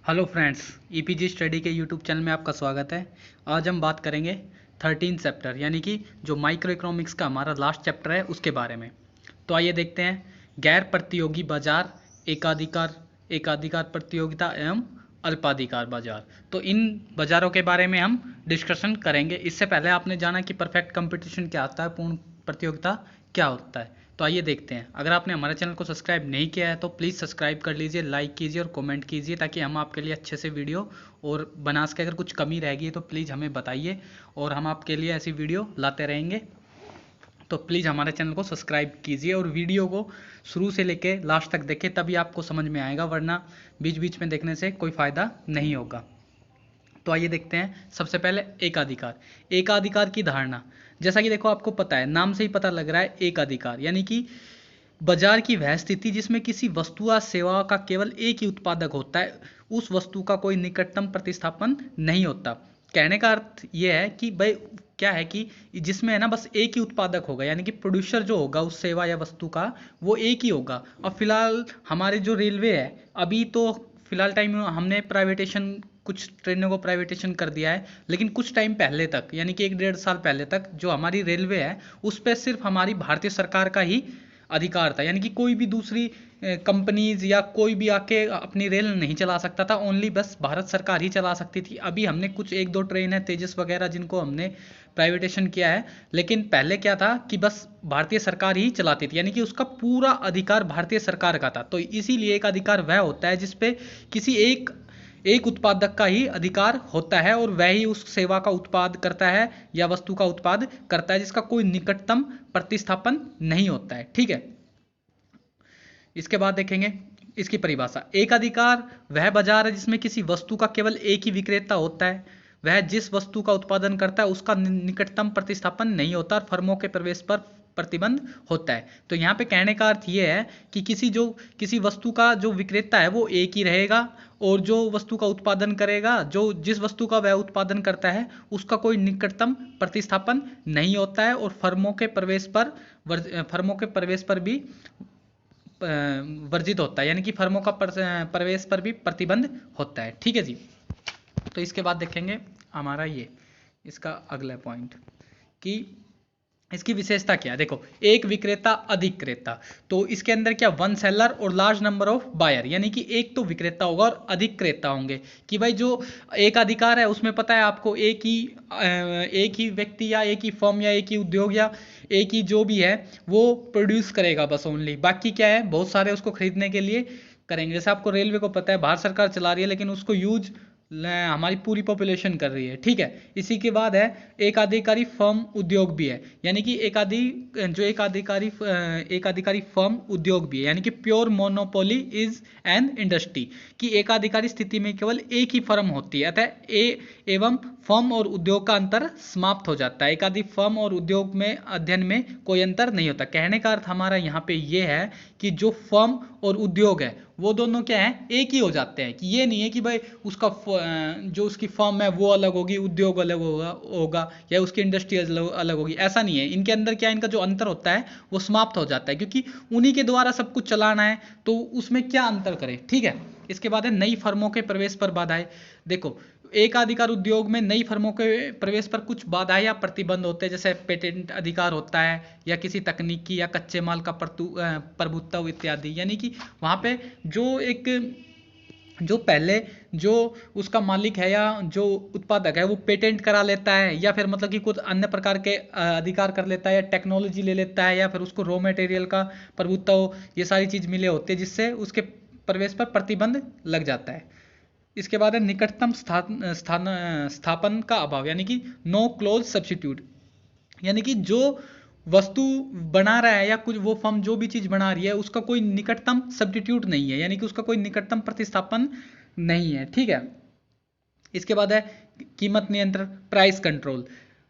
Hello friends, e-PG study के YouTube channel में आपका स्वागत है। आज हम बात करेंगे 13 चैप्टर यानी कि जो माइक्रो इकोनॉमिक्स का हमारा लास्ट चैप्टर है उसके बारे में। तो आइए देखते हैं। गैर प्रतियोगी बाजार, एकाधिकार एकाधिकार प्रतियोगिता एवं अल्पाधिकार बाजार। तो इन बाजारों के बारे में हम डिस्कशन करेंगे। इससे पहले आपने जाना कि परफेक्ट कंपटीशन क्या होता है, पूर्ण प्रतियोगिता क्या होता है। तो आइए देखते हैं। अगर आपने हमारे चैनल को सब्सक्राइब नहीं किया है तो प्लीज़ सब्सक्राइब कर लीजिए, लाइक कीजिए और कमेंट कीजिए ताकि हम आपके लिए अच्छे से वीडियो और बना सके। अगर कुछ कमी रह गई तो प्लीज़ हमें बताइए और हम आपके लिए ऐसी वीडियो लाते रहेंगे। तो प्लीज़ हमारे चैनल को सब्सक्राइब कीजिए और वीडियो को शुरू से लेके लास्ट तक देखें, तभी आपको समझ में आएगा, वरना बीच बीच में देखने से कोई फ़ायदा नहीं होगा। तो आइए देखते हैं। सबसे पहले एकाधिकार। एकाधिकार की धारणा, जैसा कि देखो आपको पता है, नाम से ही पता लग रहा है एकाधिकार यानी कि बाजार की वह स्थिति जिसमें किसी वस्तु या सेवा का केवल एक ही उत्पादक होता है, उस वस्तु का कोई निकटतम प्रतिस्थापन नहीं होता। कहने का अर्थ यह है कि भाई क्या है कि जिसमें है ना बस एक ही उत्पादक होगा, यानी कि प्रोड्यूसर जो होगा उस सेवा या वस्तु का वो एक ही होगा। अब फिलहाल हमारे जो रेलवे है, अभी तो फिलहाल टाइम में हमने प्राइवेटेशन, कुछ ट्रेनों को प्राइवेटेशन कर दिया है, लेकिन कुछ टाइम पहले तक यानी कि 1-1.5 साल पहले तक जो हमारी रेलवे है उस पर सिर्फ हमारी भारतीय सरकार का ही अधिकार था। यानी कि कोई भी दूसरी कंपनीज या कोई भी आके अपनी रेल नहीं चला सकता था, ओनली बस भारत सरकार ही चला सकती थी। अभी हमने कुछ 1-2 ट्रेन है तेजस वगैरह जिनको हमने प्राइवेटेशन किया है, लेकिन पहले क्या था कि बस भारतीय सरकार ही चलाती थी, यानी कि उसका पूरा अधिकार भारतीय सरकार का था। तो इसीलिए एक अधिकार वह होता है जिसपे किसी एक उत्पादक का ही अधिकार होता है और वह ही उस सेवा का उत्पाद करता है या वस्तु का उत्पाद करता है जिसका कोई निकटतम प्रतिस्थापन नहीं होता है। ठीक है, इसके बाद देखेंगे इसकी परिभाषा। एक अधिकार वह बाजार है जिसमें किसी वस्तु का केवल एक ही विक्रेता होता है, वह जिस वस्तु का उत्पादन करता है उसका निकटतम प्रतिस्थापन नहीं होता और फर्मों के प्रवेश पर प्रतिबंध होता है। तो यहाँ पे कहने का अर्थ ये है कि किसी वस्तु का जो विक्रेता है वो एक ही रहेगा और जो वस्तु का उत्पादन करेगा, जो जिस वस्तु का वह उत्पादन करता है उसका कोई निकटतम प्रतिस्थापन नहीं होता है और फर्मों के प्रवेश पर भी वर्जित होता है, यानी कि फर्मों का प्रवेश पर भी प्रतिबंध होता है। ठीक है जी। तो इसके बाद देखेंगे हमारा ये इसका अगला पॉइंट कि इसकी विशेषता क्या है। देखो, एक विक्रेता अधिक क्रेता, तो इसके अंदर क्या, वन सेलर और लार्ज नंबर ऑफ बायर, यानी कि एक तो विक्रेता होगा और अधिक क्रेता होंगे। कि भाई जो एक अधिकार है उसमें पता है आपको एक ही व्यक्ति या एक ही फर्म या एक ही उद्योग या एक ही जो भी है वो प्रोड्यूस करेगा बस ओनली, बाकी क्या है बहुत सारे उसको खरीदने के लिए करेंगे। जैसे आपको रेलवे को पता है भारत सरकार चला रही है लेकिन उसको यूज हमारी पूरी पॉपुलेशन कर रही है। ठीक है, इसी के बाद है एक अधिकारी फर्म उद्योग भी है, यानी कि एक अधिकारी फर्म उद्योग भी है, यानी कि pure monopoly is an industry, कि एकाधिकारी स्थिति में केवल एक ही फर्म होती है, अतः एवं फर्म और उद्योग का अंतर समाप्त हो जाता है। एकाधिक फर्म और उद्योग में अध्ययन में कोई अंतर नहीं होता। कहने का अर्थ हमारा यहाँ पे ये है कि जो फर्म और उद्योग है वो दोनों क्या है, एक ही हो जाते हैं। कि ये नहीं है कि भाई उसका जो उसकी फर्म है वो अलग होगी, उद्योग अलग होगा या उसकी इंडस्ट्री अलग होगी, ऐसा नहीं है। इनके अंदर क्या, इनका जो अंतर होता है वो समाप्त हो जाता है, क्योंकि उन्हीं के द्वारा सब कुछ चलाना है, तो उसमें क्या अंतर करें। ठीक है, इसके बाद है नई फर्मों के प्रवेश पर बाधाएं। देखो, एकाधिकार उद्योग में नई फर्मों के प्रवेश पर कुछ बाधाएं या प्रतिबंध होते हैं, जैसे पेटेंट अधिकार होता है या किसी तकनीक की या कच्चे माल का प्रभुत्व इत्यादि। यानी कि वहाँ पे जो पहले जो उसका मालिक है या जो उत्पादक है वो पेटेंट करा लेता है या फिर मतलब कि कुछ अन्य प्रकार के अधिकार कर लेता है या टेक्नोलॉजी ले लेता है या फिर उसको रॉ मटेरियल का प्रभुत्व, ये सारी चीज़ मिले होते हैं जिससे उसके प्रवेश पर प्रतिबंध लग जाता है। इसके बाद है निकटतम स्थापन का अभाव, यानी कि नो क्लोज सब्स्टिट्यूट, यानी कि जो वस्तु बना रहा है या कुछ वो फर्म जो भी चीज़ बना रही है उसका कोई निकटतम सब्स्टिट्यूट नहीं है, यानी कि उसका कोई निकटतम प्रतिस्थापन नहीं है। ठीक है, इसके बाद है कीमत नियंत्रण, प्राइस कंट्रोल।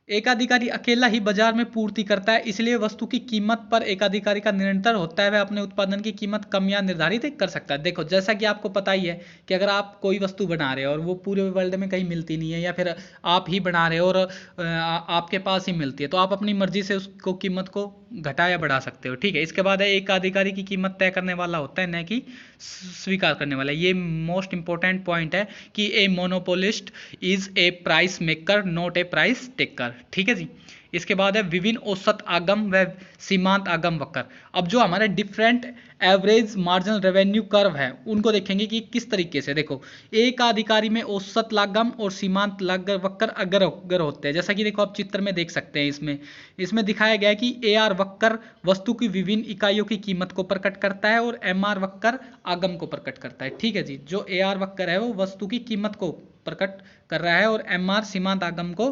एकाधिकारी अकेला ही बाजार में पूर्ति करता है, इसलिए वस्तु की कीमत पर एकाधिकारी का नियंत्रण होता है, वह अपने उत्पादन की कीमत कम या निर्धारित कर सकता है। देखो, जैसा कि आपको पता ही है कि अगर आप कोई वस्तु बना रहे हो और वो पूरे वर्ल्ड में कहीं मिलती नहीं है या फिर आप ही बना रहे हो और आपके पास ही मिलती है, तो आप अपनी मर्जी से उसको कीमत को घटा या बढ़ा सकते हो। ठीक है, इसके बाद है एक अधिकारी की कीमत तय करने वाला होता है, न कि स्वीकार करने वाला है। ये मोस्ट इंपॉर्टेंट पॉइंट है कि a monopolist is a price maker not a price taker. ठीक है जी। इसके बाद है विभिन्न औसत आगम व सीमांत आगम वक्र। अब जो हमारे different average marginal revenue curve है उनको देखेंगे कि किस तरीके से। देखो, एक अधिकारी में औसत लागम और सीमांत लागम वक्र अगर होते हैं, जैसा कि देखो आप चित्र में देख सकते हैं, इसमें दिखाया गया है कि ए आर वक्र वस्तु की विभिन्न इकाइयों की कीमत को प्रकट करता है और एम आर वक्र आगम को प्रकट करता है। ठीक है जी। जो ए आर वक्र है वो वस्तु की कीमत को प्रकट कर रहा है और एम आर सीमांत आगम को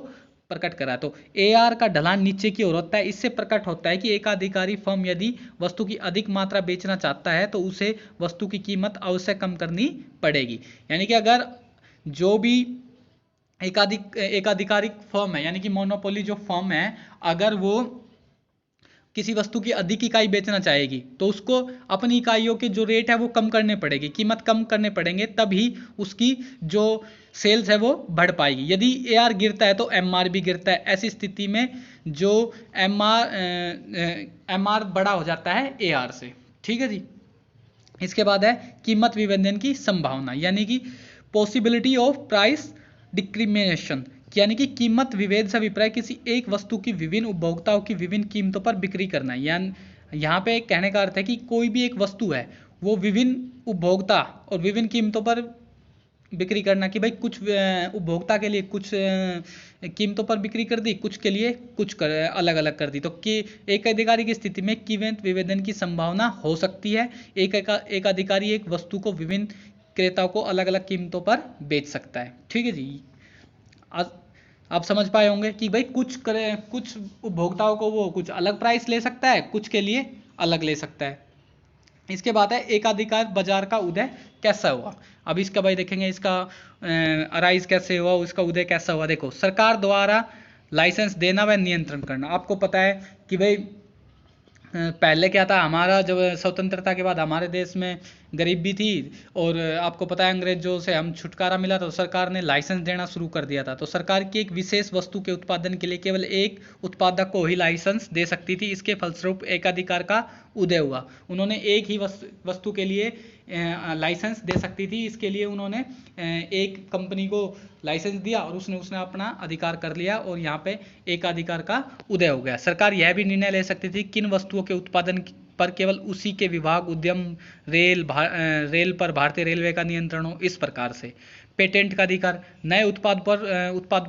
प्रकट करा। तो ए आर का ढलान नीचे की ओर होता है। इससे प्रकट होता है कि एक अधिकारी फर्म यदि वस्तु की अधिक मात्रा बेचना चाहता है तो उसे वस्तु की कीमत अवश्य कम करनी पड़ेगी। यानी कि अगर जो भी एक आधिकारिक फर्म है, यानी कि मोनोपोली जो फर्म है, अगर वो किसी वस्तु की अधिक इकाई बेचना चाहेगी तो उसको अपनी इकाइयों के जो रेट है वो कम करने पड़ेगी, कीमत कम करने पड़ेंगे, तभी उसकी जो सेल्स है वो बढ़ पाएगी। यदि ए आर गिरता है तो एम आर भी गिरता है। ऐसी स्थिति में जो एम आर बड़ा हो जाता है ए आर से। ठीक है जी। इसके बाद है कीमत विभेदन की संभावना, यानी कि पॉसिबिलिटी ऑफ प्राइस डिस्क्रिमिनेशन, यानी कि कीमत विभेद से अभिप्राय किसी एक वस्तु की विभिन्न उपभोक्ताओं की विभिन्न कीमतों पर बिक्री करना। यानी यहाँ पे कहने का अर्थ है कि कोई भी एक वस्तु है वो विभिन्न उपभोक्ता और विभिन्न कीमतों पर बिक्री करना, कि भाई कुछ उपभोक्ता के लिए कुछ कीमतों पर बिक्री कर दी, कुछ के लिए कुछ अलग अलग कर दी। तो कि एक अधिकारी की स्थिति में कीमत विभेदन की संभावना हो सकती है। एक अधिकारी एक वस्तु को विभिन्न क्रेताओं को अलग अलग कीमतों पर बेच सकता है। ठीक है जी। आप समझ पाए होंगे कि भाई कुछ उपभोक्ताओं को वो कुछ अलग प्राइस ले सकता है, कुछ के लिए अलग ले सकता है। इसके बाद है एकाधिकार बाजार का उदय कैसा हुआ। अब इसका भाई देखेंगे, इसका अराइज कैसे हुआ, उसका उदय कैसा हुआ। देखो, सरकार द्वारा लाइसेंस देना व नियंत्रण करना। आपको पता है कि भाई पहले क्या था, हमारा जब स्वतंत्रता के बाद हमारे देश में गरीबी थी और आपको पता है अंग्रेजों से हम छुटकारा मिला तो सरकार ने लाइसेंस देना शुरू कर दिया था। तो सरकार की एक विशेष वस्तु के उत्पादन के लिए केवल एक उत्पादक को ही लाइसेंस दे सकती थी। इसके फलस्वरूप एकाधिकार का उदय हुआ। उन्होंने एक ही वस्तु के लिए लाइसेंस दे सकती थी। इसके लिए उन्होंने एक कंपनी को लाइसेंस दिया और उसने अपना अधिकार कर लिया और यहाँ पे एकाधिकार का उदय हो गया। सरकार यह भी निर्णय ले सकती थी किन वस्तुओं के उत्पादन पर केवल उसी के विभाग, उद्यम, रेल पर भारतीय रेलवे का नियंत्रण हो। इस प्रकार से पेटेंट का अधिकार, नए उत्पाद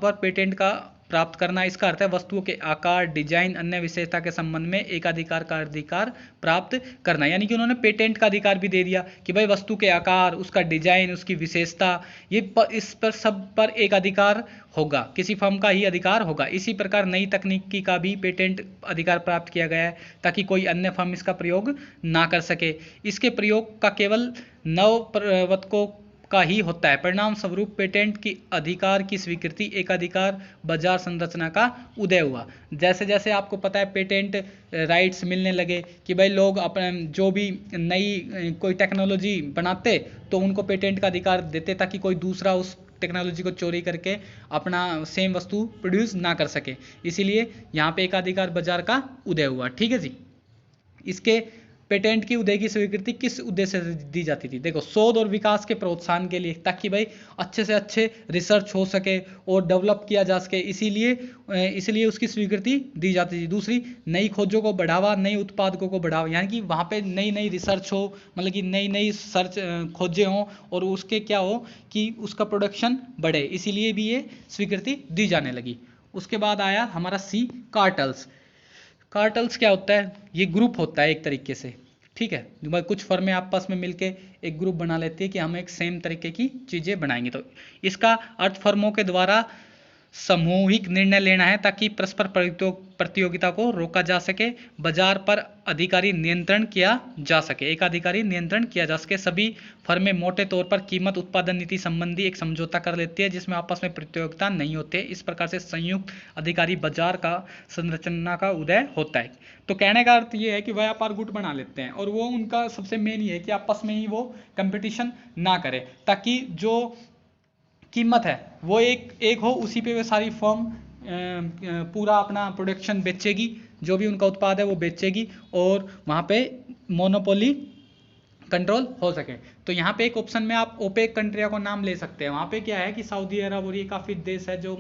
पर पेटेंट का प्राप्त करना। इसका अर्थ है वस्तुओं के आकार, डिजाइन, अन्य विशेषता के संबंध में एकाधिकार का अधिकार प्राप्त करना। यानी कि उन्होंने पेटेंट का अधिकार भी दे दिया कि भाई वस्तु के आकार, उसका डिजाइन, उसकी विशेषता, इस पर सब पर एक अधिकार होगा, किसी फर्म का ही अधिकार होगा। इसी प्रकार नई तकनीकी का भी पेटेंट अधिकार प्राप्त किया गया है ताकि कोई अन्य फर्म इसका प्रयोग ना कर सके। इसके प्रयोग का केवल नवप्रवर्तकों का ही होता है। परिणाम स्वरूप पेटेंट की अधिकार की स्वीकृति, एकाधिकार बाजार संरचना का उदय हुआ। जैसे जैसे आपको पता है पेटेंट राइट्स मिलने लगे कि भाई लोग अपने जो भी नई कोई टेक्नोलॉजी बनाते तो उनको पेटेंट का अधिकार देते ताकि कोई दूसरा उस टेक्नोलॉजी को चोरी करके अपना सेम वस्तु प्रोड्यूस ना कर सके। इसीलिए यहाँ पे एकाधिकार बाजार का उदय हुआ। ठीक है जी। इसके पेटेंट की उदय की स्वीकृति किस उद्देश्य से दी जाती थी। देखो, शोध और विकास के प्रोत्साहन के लिए, ताकि भाई अच्छे से अच्छे रिसर्च हो सके और डेवलप किया जा सके, इसीलिए उसकी स्वीकृति दी जाती थी। दूसरी, नई खोजों को बढ़ावा, नई उत्पादकों को बढ़ावा, यानी कि वहाँ पे नई नई रिसर्च हो, मतलब कि नई नई सर्च खोजें हों और उसके क्या हो कि उसका प्रोडक्शन बढ़े, इसीलिए भी ये स्वीकृति दी जाने लगी। उसके बाद आया हमारा सी, कार्टल्स। कार्टल्स क्या होता है, ये ग्रुप होता है एक तरीके से। ठीक है, कुछ फर्में आपस में मिलके एक ग्रुप बना लेती है कि हम एक सेम तरीके की चीजें बनाएंगे। तो इसका अर्थ फर्मों के द्वारा सामूहिक निर्णय लेना है ताकि परस्पर प्रतियोगिता को रोका जा सके, बाजार पर अधिकारी नियंत्रण किया जा सके, एकाधिकारी नियंत्रण किया जा सके। सभी फर्में मोटे तौर पर कीमत उत्पादन नीति संबंधी एक समझौता कर लेती है जिसमें आपस में प्रतियोगिता नहीं होते। इस प्रकार से संयुक्त अधिकारी बाजार का संरचना का उदय होता है। तो कहने का अर्थ ये है कि व्यापार गुट बना लेते हैं और वो उनका सबसे मेन ये है कि आपस में ही वो कंपटीशन ना करे ताकि जो कीमत है वो एक हो, उसी पे वे सारी फर्म पूरा अपना प्रोडक्शन बेचेगी, जो भी उनका उत्पाद है वो बेचेगी और वहाँ पे मोनोपोली कंट्रोल हो सके। तो यहाँ पे एक ऑप्शन में आप ओपेक कंट्रियों को नाम ले सकते हैं। वहाँ पे क्या है कि सऊदी अरब और ये काफ़ी देश है जो,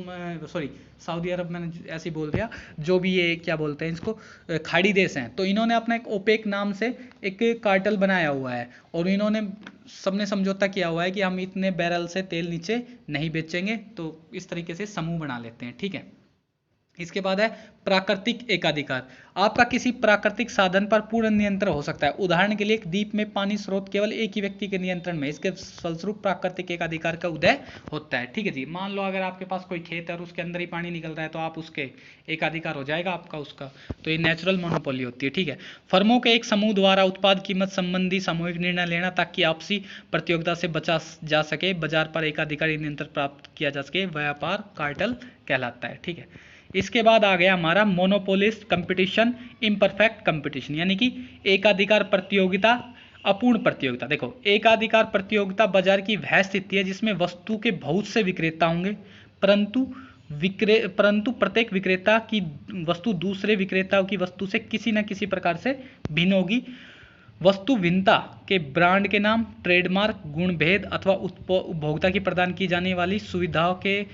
सॉरी सऊदी अरब मैंने ऐसे ही बोल दिया, जो भी ये क्या बोलते हैं इसको, खाड़ी देश हैं, तो इन्होंने अपना एक ओपेक नाम से एक कार्टेल बनाया हुआ है और इन्होंने सबने समझौता किया हुआ है कि हम इतने बैरल से तेल नीचे नहीं बेचेंगे। तो इस तरीके से समूह बना लेते हैं, ठीक है। इसके बाद है प्राकृतिक एकाधिकार। आपका किसी प्राकृतिक साधन पर पूर्ण नियंत्रण हो सकता है। उदाहरण के लिए एक द्वीप में पानी स्रोत केवल एक ही व्यक्ति के नियंत्रण में, इसके फलस्वरूप प्राकृतिक एकाधिकार का उदय होता है, ठीक है जी। मान लो अगर आपके पास कोई खेत है और उसके अंदर ही पानी निकल रहा है तो आप उसके एकाधिकार हो जाएगा आपका उसका, तो ये नेचुरल मोनोपोली होती है, ठीक है। फर्मों के एक समूह द्वारा उत्पाद कीमत संबंधी सामूहिक निर्णय लेना ताकि आपसी प्रतियोगिता से बचा जा सके, बाजार पर एकाधिकारी नियंत्रण प्राप्त किया जा सके, व्यापार कार्टेल कहलाता है, ठीक है। इसके बाद आ गया हमारा मोनोपोलिस्ट कंपटीशन, इम्परफेक्ट कंपटीशन, यानी कि एकाधिकार प्रतियोगिता, अपूर्ण प्रतियोगिता। देखो, एकाधिकार प्रतियोगिता बाजार की वह स्थिति है जिसमें वस्तु के बहुत से विक्रेता होंगे, परंतु प्रत्येक विक्रेता की वस्तु दूसरे विक्रेताओं की वस्तु से किसी न किसी प्रकार से भिन्न होगी। वस्तु भिन्नता के ब्रांड के नाम, ट्रेडमार्क, गुण भेद अथवा उपभोक्ता की प्रदान की जाने वाली सुविधाओं के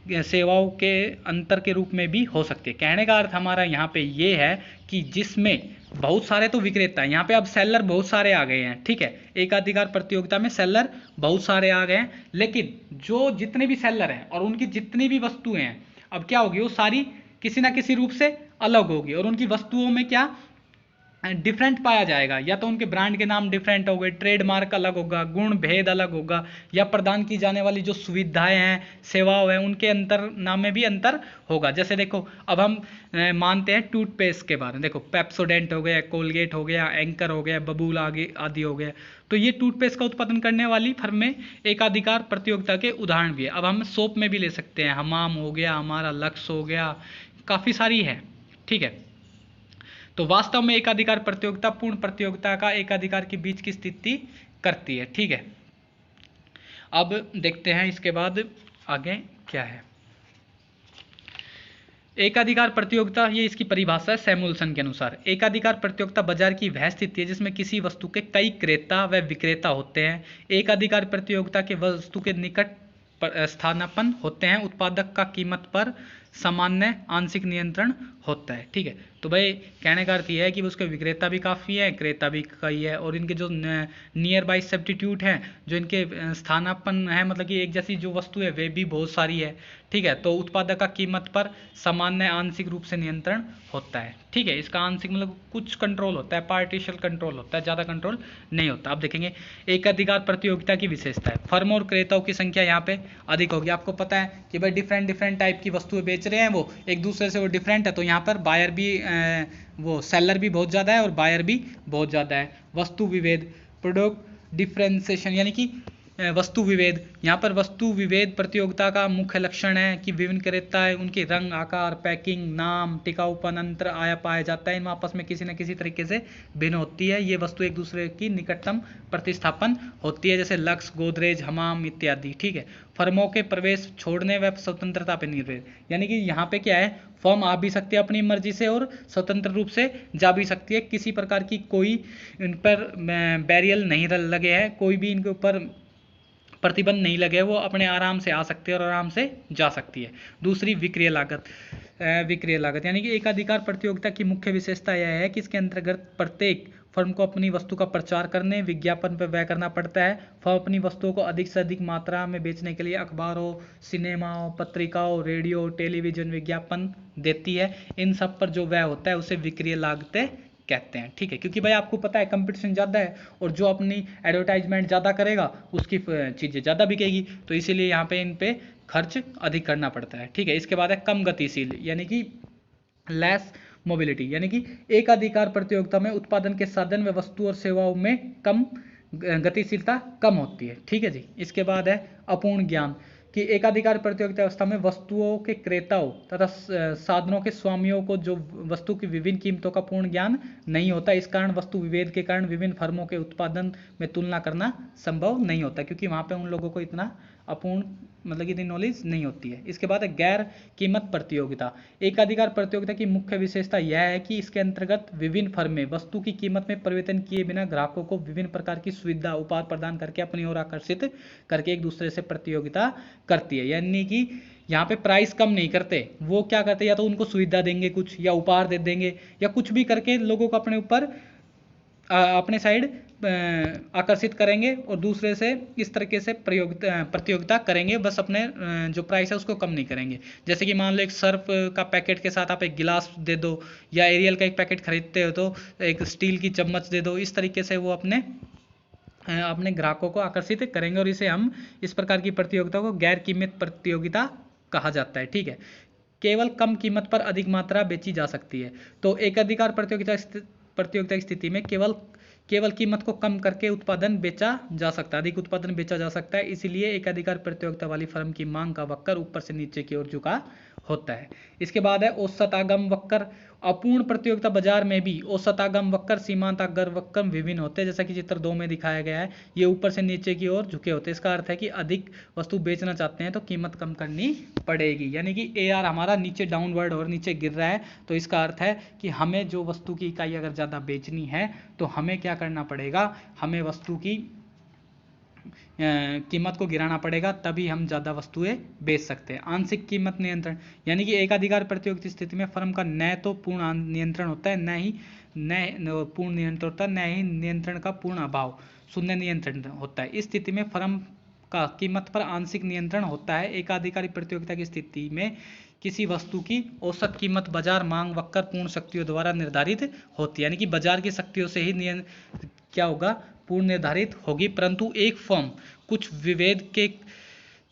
सेवाओं के अंतर के रूप में भी हो सकती है। कहने का अर्थ हमारा यहाँ पे ये है कि जिसमें बहुत सारे तो विक्रेता हैं, यहाँ पे अब सेलर बहुत सारे आ गए हैं, ठीक है। एकाधिकार प्रतियोगिता में सेलर बहुत सारे आ गए हैं, लेकिन जो जितने भी सेलर हैं और उनकी जितनी भी वस्तुएं हैं, अब क्या होगी, वो सारी किसी ना किसी रूप से अलग होगी और उनकी वस्तुओं में क्या डिफरेंट पाया जाएगा। या तो उनके ब्रांड के नाम डिफरेंट हो गए, ट्रेडमार्क अलग होगा, गुण भेद अलग होगा, या प्रदान की जाने वाली जो सुविधाएं हैं, सेवाएं हैं, उनके अंतर नाम में भी अंतर होगा। जैसे देखो, अब हम मानते हैं टूथपेस्ट के बारे में, देखो पेप्सोडेंट हो गया, कोलगेट हो गया, एंकर हो गया, बबूल आदि हो गया। तो ये टूथपेस्ट का उत्पादन करने वाली फर्म में एकाधिकार प्रतियोगिता के उदाहरण भी है। अब हम सोप में भी ले सकते हैं, हमाम हो गया, हमारा लक्स हो गया, काफ़ी सारी है, ठीक है। तो वास्तव में एकाधिकार प्रतियोगिता पूर्ण प्रतियोगिता का एकाधिकार के बीच की स्थिति करती है, ठीक है। अब देखते हैं इसके बाद आगे क्या है। एकाधिकार प्रतियोगिता, ये इसकी परिभाषा है सैमुअल्सन के अनुसार। एकाधिकार प्रतियोगिता बाजार की वह स्थिति है जिसमें किसी वस्तु के कई क्रेता व विक्रेता होते हैं। एकाधिकार प्रतियोगिता के वस्तु के निकट स्थानापन्न होते हैं, उत्पादक का कीमत पर सामान्य आंशिक नियंत्रण होता है, ठीक है। तो भाई कहने का अर्थ यह है कि उसके विक्रेता भी काफ़ी है, क्रेता भी कई है, और इनके जो नियर बाई सब्स्टिट्यूट हैं, जो इनके स्थानापन्न है, मतलब कि एक जैसी जो वस्तु है वे भी बहुत सारी है, ठीक है। तो उत्पादक का कीमत पर सामान्य आंशिक रूप से नियंत्रण होता है, ठीक है। इसका आंशिक मतलब कुछ कंट्रोल होता है, पार्टिशियल कंट्रोल होता है, ज़्यादा कंट्रोल नहीं होता। अब देखेंगे एकाधिकार प्रतियोगिता की विशेषता है। फर्म और क्रेताओं की संख्या यहाँ पे अधिक होगी। आपको पता है कि भाई डिफरेंट टाइप की वस्तुएं बेच रहे हैं, वो एक दूसरे से वो डिफरेंट है, तो यहाँ पर बायर भी वो सेलर भी बहुत ज़्यादा है और बायर भी बहुत ज़्यादा है। वस्तु विभेद, प्रोडक्ट डिफ्रेंसिएशन, यानी कि वस्तु विभेद, यहाँ पर वस्तु विभेद प्रतियोगिता का मुख्य लक्षण है कि विभिन्न क्रेता है, उनके रंग, आकार, पैकिंग, नाम, टिकाऊपन अंतर आया पाया जाता है, इनमें आपस में किसी न किसी तरीके से भिन्न होती है। ये वस्तु एक दूसरे की निकटतम प्रतिस्थापन होती है, जैसे लक्स, गोदरेज, हमाम इत्यादि, ठीक है। फर्मों के प्रवेश छोड़ने व स्वतंत्रता पर निर्भर, यानी कि यहाँ पे क्या है, फर्म आ भी सकती है अपनी मर्जी से और स्वतंत्र रूप से जा भी सकती है। किसी प्रकार की कोई इन पर बैरियर नहीं लगे हैं, कोई भी इनके ऊपर प्रतिबंध नहीं लगे, वो अपने आराम से आ सकते हैं और आराम से जा सकती है। दूसरी विक्रय लागत, यानी कि एकाधिकार प्रतियोगिता की मुख्य विशेषता यह है कि इसके अंतर्गत प्रत्येक फर्म को अपनी वस्तु का प्रचार करने, विज्ञापन पर व्यय करना पड़ता है। फर्म अपनी वस्तुओं को अधिक से अधिक मात्रा में बेचने के लिए अखबारों, सिनेमाओं, पत्रिकाओं, रेडियो, टेलीविजन विज्ञापन देती है। इन सब पर जो व्यय होता है उसे विक्रय लागतें कहते हैं, ठीक है। क्योंकि भाई आपको पता है कंपटीशन ज़्यादा है और जो अपनी एडवर्टाइजमेंट ज़्यादा करेगा उसकी चीज़ें ज़्यादा बिकेगी, तो इसीलिए यहाँ पे इन पे खर्च अधिक करना पड़ता है, ठीक है। इसके बाद है कम गतिशील, यानी कि लेस मोबिलिटी, यानी कि एकाधिकार प्रतियोगिता में उत्पादन के साधन व वस्तु और सेवाओं में कम गतिशीलता कम होती है, ठीक है जी। इसके बाद है अपूर्ण ज्ञान, कि एकाधिकार प्रतियोगिता व्यवस्था में वस्तुओं के क्रेताओं तथा साधनों के स्वामियों को जो वस्तु की विभिन्न कीमतों का पूर्ण ज्ञान नहीं होता। इस कारण वस्तु विभेद के कारण विभिन्न फर्मों के उत्पादन में तुलना करना संभव नहीं होता, क्योंकि वहाँ पे उन लोगों को इतना अपूर्ण मतलब इतनी नॉलेज नहीं होती है। इसके बाद है गैर कीमत प्रतियोगिता। एकाधिकार प्रतियोगिता की मुख्य विशेषता यह है कि इसके अंतर्गत विभिन्न फर्में वस्तु की कीमत में परिवर्तन किए बिना ग्राहकों को विभिन्न प्रकार की सुविधा उपहार प्रदान करके अपनी ओर आकर्षित करके एक दूसरे से प्रतियोगिता करती है। यानी कि यहाँ पे प्राइस कम नहीं करते, वो क्या करते हैं, या तो उनको सुविधा देंगे कुछ, या उपहार दे देंगे, या कुछ भी करके लोगों को अपने ऊपर अपने साइड आकर्षित करेंगे और दूसरे से इस तरीके से प्रतियोगिता करेंगे, बस अपने जो प्राइस है उसको कम नहीं करेंगे। जैसे कि मान लो एक सर्फ का पैकेट के साथ आप एक गिलास दे दो, या एरियल का एक पैकेट खरीदते हो तो एक स्टील की चम्मच दे दो। इस तरीके से वो अपने ग्राहकों को आकर्षित करेंगे, और इसे हम इस प्रकार की प्रतियोगिता को गैर कीमत प्रतियोगिता कहा जाता है। ठीक है, केवल कम कीमत पर अधिक मात्रा बेची जा सकती है। तो एक अधिकार प्रतियोगिता की स्थिति में केवल कीमत को कम करके उत्पादन बेचा जा सकता है, अधिक उत्पादन बेचा जा सकता है। इसीलिए एक अधिकार प्रतियोगिता वाली फर्म की मांग का वक्र ऊपर से नीचे की ओर झुका होता है। इसके बाद है औसतागम वक्र। अपूर्ण प्रतियोगिता बाजार में भी औसतागम वक्र, सीमांतागर वक्र विभिन्न होते हैं, जैसा कि चित्र 2 में दिखाया गया है। ये ऊपर से नीचे की ओर झुके होते हैं। इसका अर्थ है कि अधिक वस्तु बेचना चाहते हैं तो कीमत कम करनी पड़ेगी। यानी कि AR हमारा नीचे डाउनवर्ड और नीचे गिर रहा है, तो इसका अर्थ है कि हमें जो वस्तु की इकाई अगर ज़्यादा बेचनी है तो हमें क्या करना पड़ेगा, हमें वस्तु की कीमत को गिराना पड़ेगा, तभी हम ज़्यादा वस्तुएं बेच सकते हैं। आंशिक कीमत नियंत्रण, यानी कि एकाधिकार प्रतियोगिता स्थिति में फर्म का न तो पूर्ण नियंत्रण होता है, न पूर्ण नियंत्रण होता है, न ही नियंत्रण का पूर्ण अभाव, शून्य नियंत्रण होता है। इस स्थिति में फर्म का कीमत पर आंशिक नियंत्रण होता है। एकाधिकारी प्रतियोगिता की स्थिति में किसी वस्तु की औसत कीमत बाजार मांग वक्र पूर्ण शक्तियों द्वारा निर्धारित होती है, यानी कि बाजार की शक्तियों से ही क्या होगा, पूर्ण निर्धारित होगी। परंतु एक फर्म कुछ विभेद के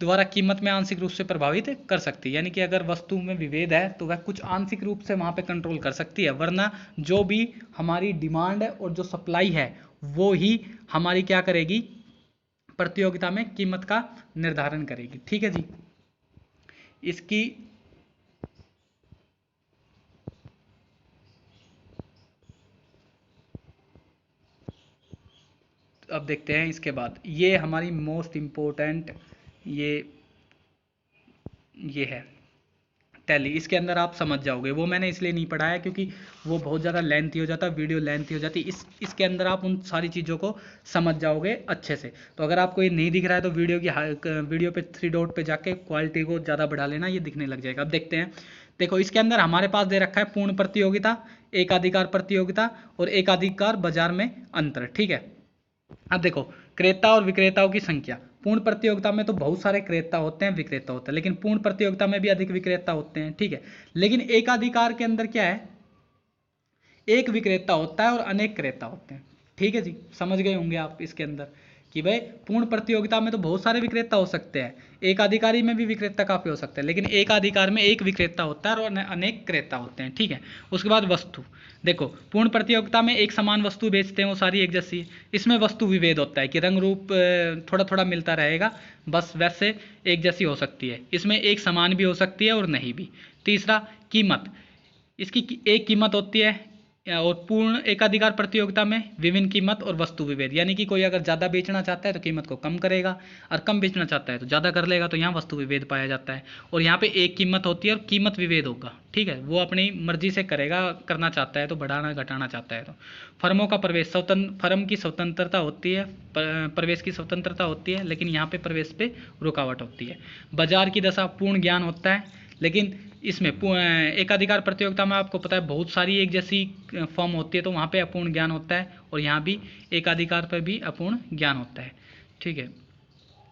द्वारा कीमत में आंशिक रूप से प्रभावित कर सकती है, यानी कि अगर वस्तु में विभेद है तो वह कुछ आंशिक रूप से वहां पे कंट्रोल कर सकती है, वरना जो भी हमारी डिमांड है और जो सप्लाई है वो ही हमारी क्या करेगी, प्रतियोगिता में कीमत का निर्धारण करेगी। ठीक है जी। इसकी अब देखते हैं इसके बाद, ये हमारी मोस्ट इम्पोर्टेंट ये है टैली। इसके अंदर आप समझ जाओगे, वो मैंने इसलिए नहीं पढ़ाया क्योंकि वो बहुत ज़्यादा लेंथी हो जाता, वीडियो लेंथी हो जाती। इसके अंदर आप उन सारी चीज़ों को समझ जाओगे अच्छे से। तो अगर आपको ये नहीं दिख रहा है तो वीडियो पे 3 डॉट पे जाके क्वालिटी को ज़्यादा बढ़ा लेना, ये दिखने लग जाएगा। अब देखते हैं, देखो इसके अंदर हमारे पास दे रखा है पूर्ण प्रतियोगिता, एकाधिकार प्रतियोगिता और एकाधिकार बाजार में अंतर। ठीक है, अब देखो क्रेता और विक्रेताओं की संख्या। पूर्ण प्रतियोगिता में तो बहुत सारे क्रेता होते हैं, विक्रेता होते हैं, लेकिन पूर्ण प्रतियोगिता में भी अधिक विक्रेता होते हैं। ठीक है, लेकिन एकाधिकार के अंदर क्या है, एक विक्रेता होता है और अनेक क्रेता होते हैं। ठीक है जी, समझ गए होंगे आप इसके अंदर कि भाई पूर्ण प्रतियोगिता में तो बहुत सारे विक्रेता हो सकते हैं, एकाधिकारी में भी विक्रेता काफी हो सकते हैं, लेकिन एकाधिकार में एक विक्रेता होता है और अनेक क्रेता होते हैं। ठीक है, उसके बाद वस्तु। देखो पूर्ण प्रतियोगिता में एक समान वस्तु बेचते हैं, वो सारी एक जैसी। इसमें वस्तु विभेद होता है कि रंग रूप थोड़ा थोड़ा मिलता रहेगा, बस वैसे एक जैसी हो सकती है। इसमें एक समान भी हो सकती है और नहीं भी। तीसरा कीमत, इसकी एक कीमत होती है, और पूर्ण एकाधिकार प्रतियोगिता में विभिन्न कीमत और वस्तु विभेद, यानी कि कोई अगर ज़्यादा बेचना चाहता है तो कीमत को कम करेगा, और कम बेचना चाहता है तो ज़्यादा कर लेगा, तो यहाँ वस्तु विभेद पाया जाता है। और यहाँ पे एक कीमत होती है और कीमत विभेद होगा। ठीक है, वो अपनी मर्जी से करेगा, करना चाहता है तो बढ़ाना घटाना चाहता है तो। फर्मों का प्रवेश, फर्म की स्वतंत्रता होती है, प्रवेश की स्वतंत्रता होती है, लेकिन यहाँ पे प्रवेश पे रुकावट होती है। बाजार की दशा, पूर्ण ज्ञान होता है, लेकिन इसमें एकाधिकार प्रतियोगिता में आपको पता है बहुत सारी एक जैसी फॉर्म होती है, तो वहाँ पे अपूर्ण ज्ञान होता है, और यहाँ भी एकाधिकार पर भी अपूर्ण ज्ञान होता है। ठीक है,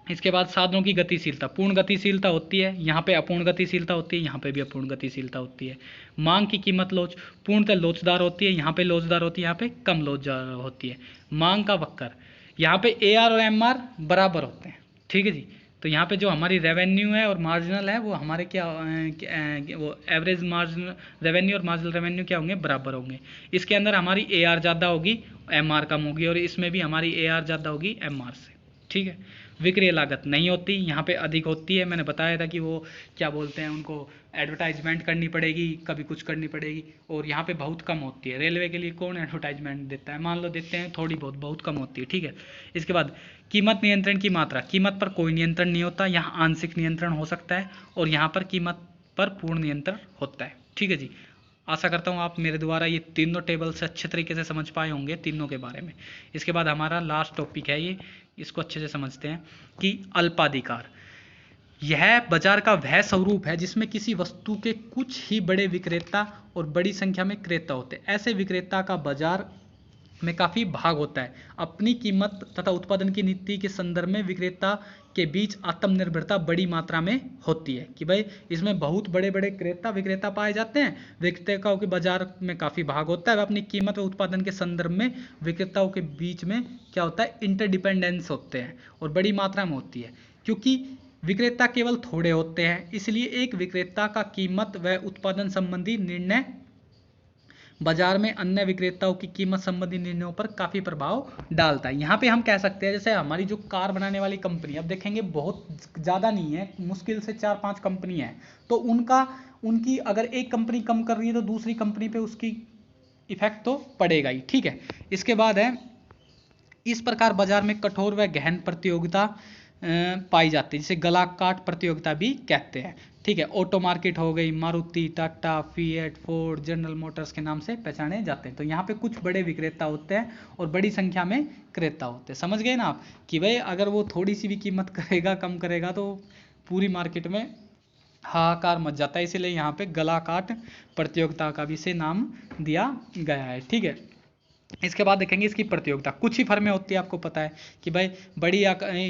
इसके बाद साधनों की गतिशीलता, पूर्ण गतिशीलता होती है, यहाँ पे अपूर्ण गतिशीलता होती है, यहाँ पे भी अपूर्ण गतिशीलता होती है। मांग की कीमत लोच, पूर्णतः लोचदार होती है, यहाँ पे लोचदार होती है, यहाँ पे कम लोचदार होती है। मांग का वक्र, यहाँ पे AR और MR बराबर होते हैं। ठीक है जी, तो यहाँ पे जो हमारी रेवेन्यू है और मार्जिनल है वो हमारे क्या वो एवरेज मार्जिनल रेवेन्यू और मार्जिनल रेवेन्यू क्या होंगे, बराबर होंगे। इसके अंदर हमारी AR ज़्यादा होगी, MR कम होगी, और इसमें भी हमारी AR ज़्यादा होगी MR से। ठीक है। विक्रय लागत नहीं होती, यहाँ पे अधिक होती है। मैंने बताया था कि वो क्या बोलते हैं, उनको एडवर्टाइजमेंट करनी पड़ेगी, कभी कुछ करनी पड़ेगी, और यहाँ पे बहुत कम होती है। रेलवे के लिए कौन एडवर्टाइजमेंट देता है, मान लो देते हैं थोड़ी बहुत, बहुत कम होती है। ठीक है। इसके बाद कीमत नियंत्रण की मात्रा, कीमत पर कोई नियंत्रण नहीं होता, यहाँ आंशिक नियंत्रण हो सकता है, और यहाँ पर कीमत पर पूर्ण नियंत्रण होता है। ठीक है जी। आशा करता हूँ आप मेरे द्वारा ये तीनों टेबल से अच्छे तरीके से समझ पाए होंगे तीनों के बारे में। इसके बाद हमारा लास्ट टॉपिक है ये, इसको अच्छे से समझते हैं कि अल्पाधिकार। यह बाजार का वह स्वरूप है जिसमें किसी वस्तु के कुछ ही बड़े विक्रेता और बड़ी संख्या में क्रेता होते हैं। ऐसे विक्रेता का बाजार में काफ़ी भाग होता है। अपनी कीमत तथा उत्पादन की नीति के संदर्भ में विक्रेता के बीच आत्मनिर्भरता बड़ी मात्रा में होती है कि भाई इसमें बहुत बड़े बड़े क्रेता विक्रेता पाए जाते हैं। विक्रेताओं के बाजार में काफ़ी भाग होता है। अपनी कीमत व उत्पादन के संदर्भ में विक्रेताओं के बीच में क्या होता है, इंटरडिपेंडेंस होते हैं और बड़ी मात्रा में होती है। क्योंकि विक्रेता केवल थोड़े होते हैं, इसलिए एक विक्रेता का कीमत व उत्पादन संबंधी निर्णय बाजार में अन्य विक्रेताओं की कीमत संबंधी निर्णयों पर काफी प्रभाव डालता है। यहाँ पे हम कह सकते हैं जैसे हमारी जो कार बनाने वाली कंपनी, अब देखेंगे बहुत ज़्यादा नहीं है, मुश्किल से 4-5 कंपनी है, तो उनकी अगर एक कंपनी कम कर रही है तो दूसरी कंपनी पे उसकी इफेक्ट तो पड़ेगा ही। ठीक है। इसके बाद है, इस प्रकार बाजार में कठोर व गहन प्रतियोगिता पाई जाती है, जिसे गला काट प्रतियोगिता भी कहते हैं। ठीक है। ऑटो मार्केट हो गई, Maruti, Tata, fiat, Ford, general Motors के नाम से पहचाने जाते हैं। तो यहाँ पे कुछ बड़े विक्रेता होते हैं और बड़ी संख्या में क्रेता होते हैं। समझ गए ना आप कि भाई अगर वो थोड़ी सी भी कीमत करेगा, कम करेगा, तो पूरी मार्केट में हाहाकार मच जाता है। इसीलिए यहाँ पे गला काट प्रतियोगिता का भी से नाम दिया गया है। ठीक है। इसके बाद देखेंगे इसकी प्रतियोगिता। कुछ ही फर्में होती है, आपको पता है कि भाई बड़ी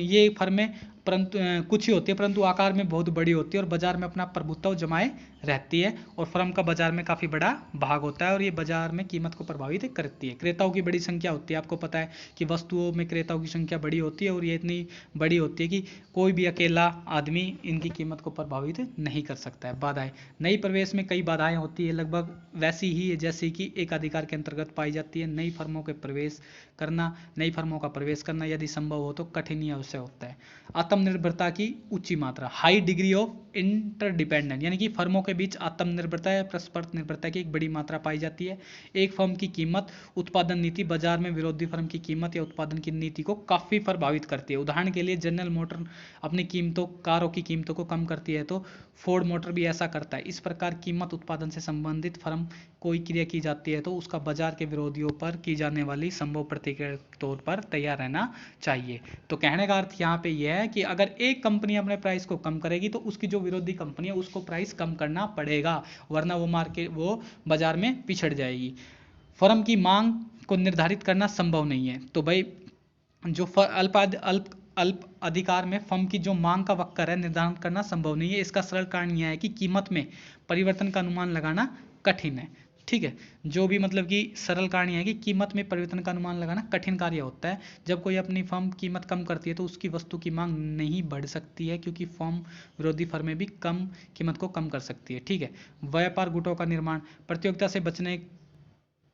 ये फर्में परंतु कुछ ही होती है, परंतु आकार में बहुत बड़ी होती है और बाजार में अपना प्रभुत्व जमाए रहती है, और फर्म का बाजार में काफ़ी बड़ा भाग होता है और ये बाजार में कीमत को प्रभावित करती है। क्रेताओं की बड़ी संख्या होती है, आपको पता है कि वस्तुओं में क्रेताओं की संख्या बड़ी होती है और ये इतनी बड़ी होती है कि कोई भी अकेला आदमी इनकी कीमत को प्रभावित नहीं कर सकता है। बाधाएं, नई प्रवेश में कई बाधाएं होती है, लगभग वैसी ही है जैसी कि एक अधिकार के अंतर्गत पाई जाती है। नई फर्मों का प्रवेश करना यदि संभव हो तो कठिन अवश्य होता है। आत्मनिर्भरता की उच्च मात्रा, हाई डिग्री ऑफ इंटरडिपेंडेंट, यानी कि फर्मों के बीच आत्मनिर्भरता या परस्पर निर्भरता की एक बड़ी मात्रा पाई जाती है। एक फर्म की कीमत उत्पादन नीति बाजार में विरोधी फर्म की कीमत या उत्पादन की नीति को काफी प्रभावित करती है। उदाहरण के लिए जनरल मोटर अपनी कारों की कीमतों को कम करती है, तो फोर्ड मोटर भी ऐसा करता है। इस प्रकार कीमत उत्पादन से संबंधित फर्म कोई क्रिया की जाती है तो उसका बाजार के विरोधियों पर की जाने वाली संभव प्रतिक्रिया के तौर पर तैयार रहना चाहिए। तो कहने का अर्थ यहाँ पे यह है कि अगर एक कंपनी अपने प्राइस को कम करेगी तो उसकी जो विरोधी कंपनी है उसको प्राइस कम करना पड़ेगा, वरना वो बाजार में पिछड़ जाएगी। फर्म की मांग को निर्धारित करना संभव नहीं है। तो भाई जो अल्प अधिकार में फर्म की जो मांग का वक्र है निर्धारण करना संभव नहीं है। इसका सरल कारण यह है कि कीमत में परिवर्तन का अनुमान लगाना कठिन है। ठीक है। जो भी मतलब कि सरल कारण यह है कि कीमत में परिवर्तन का अनुमान लगाना कठिन कार्य होता है। जब कोई अपनी फर्म कीमत कम करती है तो उसकी वस्तु की मांग नहीं बढ़ सकती है, क्योंकि फर्म विरोधी फर्में भी कम कीमत को कम कर सकती है। ठीक है। व्यापार गुटों का निर्माण, प्रतियोगिता से बचने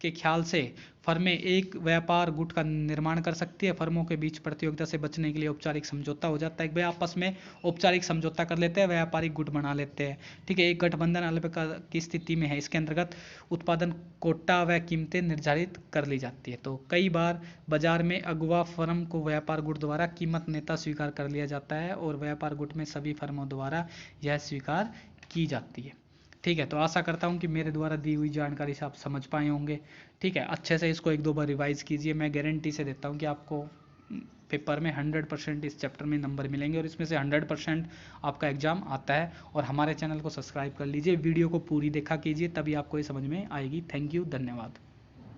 के ख्याल से फर्में एक व्यापार गुट का निर्माण कर सकती है। फर्मों के बीच प्रतियोगिता से बचने के लिए औपचारिक समझौता हो जाता है, भाई आपस में औपचारिक समझौता कर लेते हैं, व्यापारिक गुट बना लेते हैं। ठीक है। एक गठबंधन अल्पकाल की स्थिति में है, इसके अंतर्गत उत्पादन कोटा व कीमतें निर्धारित कर ली जाती है। तो कई बार बाजार में अगुआ फर्म को व्यापार गुट द्वारा कीमत नेता स्वीकार कर लिया जाता है और व्यापार गुट में सभी फर्मों द्वारा यह स्वीकार की जाती है। ठीक है। तो आशा करता हूँ कि मेरे द्वारा दी हुई जानकारी से आप समझ पाए होंगे। ठीक है। अच्छे से इसको 1-2 बार रिवाइज कीजिए। मैं गारंटी से देता हूँ कि आपको पेपर में 100% इस चैप्टर में नंबर मिलेंगे और इसमें से 100% आपका एग्जाम आता है। और हमारे चैनल को सब्सक्राइब कर लीजिए, वीडियो को पूरी देखा कीजिए, तभी आपको ये समझ में आएगी। थैंक यू, धन्यवाद।